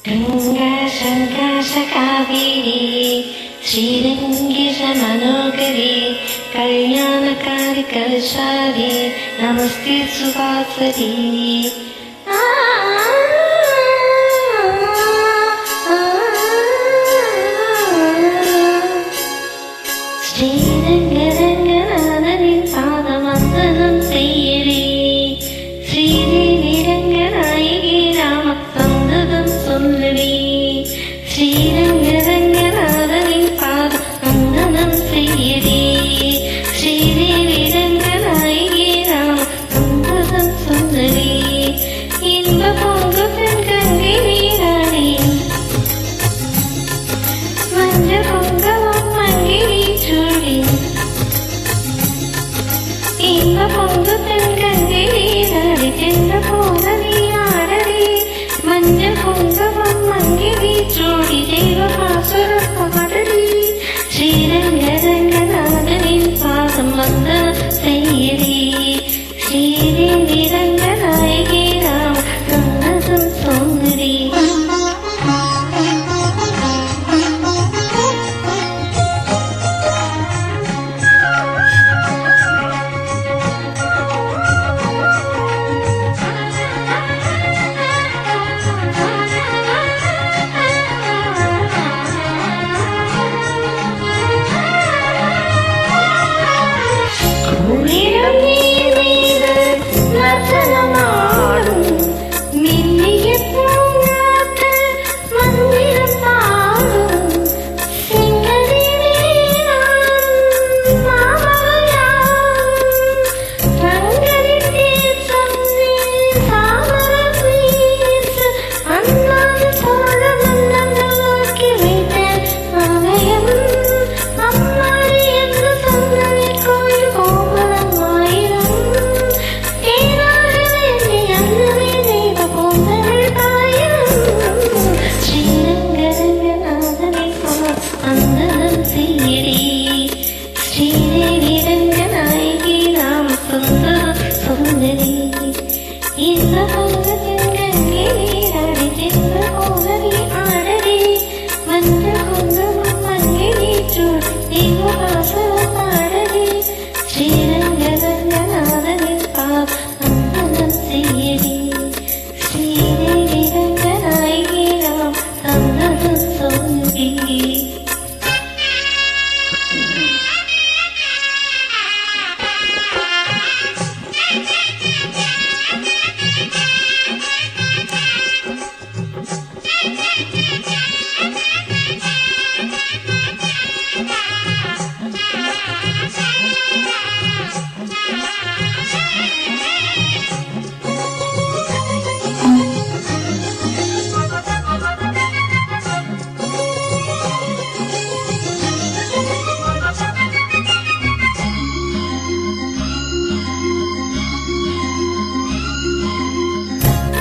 गङ्गा शङ्काश कावेरी श्रीरङ्गेश मनोहरी कल्याणकारि कलशारी नमस्ते सुवासरी श्रीरङ्गरङ्गनाथनिன் பாதவந்தனம் செய்யடி ஸ்ரீதேவி ரங்கநாயகி ராம சந்ததம் சொல்லடி ஸ்ரீரங்கரங்கநாதனின் பாதவந்தனம் செய்யடி ஸ்ரீதேவி ரங்கநாயகி ராம சந்ததம் சொல்லடி இன்ப பொங்கு பெண் கங்கை நீராடி மஞ்ச பொங்கவம் மங்கினி சூடி இன்ப பொங்கு பெண் கங்கை நீராடி சென்ற போல நீ ஆடடி மஞ்ச பொங்கவம் மங்கினி சூடி தெய்வ பாசுரம் பாடடி ஸ்ரீரங்கரங்கநாதனின் பாதம் வந்த செய்யடி ஸ்ரீதேவி ரங்கநாயகி ராம சந்ததம் சொன்னடி ஸ்ரீதேவி ரங்கநாயகி ராம சுந்தரம் சுந்தரி இந்த பொங்க பெண்கங்கை நீராடி சென்ற போல நீ ஆடடி மஞ்ச குங்குமம் மங்கினி சூடி தெய்வபாசுரம் பாடடி ஸ்ரீரங்கரங்கநாதனின் பாதம் செய்யடி ஸ்ரீதேவி ரங்கநாயகி ராம சந்ததம் சொல்லடி.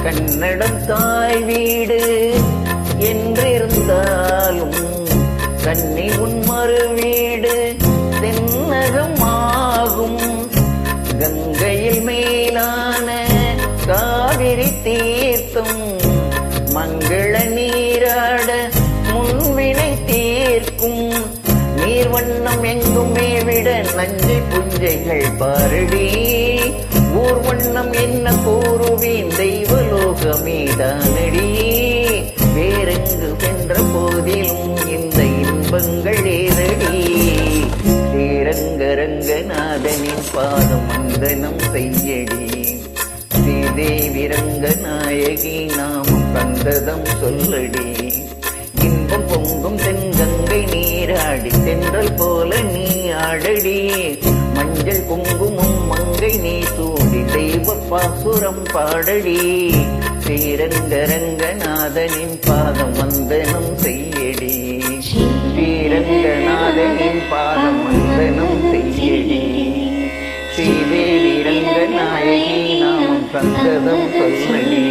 கன்னடம் தாய் வீடு என்றிருந்தாலும் கன்னி உன் மறு வீடு தென்னகம் ஆகும். கங்கையில் மேலான காவிரி தீர்த்தம் மங்கள நீராட முன்வினை தீர்க்கும். நீர்வண்ணம் எங்குமே விட நஞ்சை புஞ்சைகள் பாரடி. ஊர்வண்ணம் என்ன கூறுவேன் தெய்வலோகமேதானடி. வேறெங்கு சென்ற போதிலும் இந்த இன்பங்கள் ஏதடி. ஸ்ரீரங்கரங்கநாதனின் பாதம் வந்தனம் செய்யடி. ஸ்ரீதேவி ரங்கநாயகி நாமம் சந்ததம் சொல்லடி. இன்பம் பொங்கும் தென்கங்கை நீராடி தென்றல் போல நீ ஆடடி. மஞ்சள் குங்குமம் மங்கை நீ சூடி தெய்வ பாசுரம் பாடடி. ஸ்ரீரங்கரங்கநாதனின் பாதம் வந்தனம் செய்யடி. ஸ்ரீரங்கநாதனின் பாதம் வந்தனம் செய்யடி. ஸ்ரீதேவி ரங்கநாயகி நாமம் சந்ததம் சொல்லடி.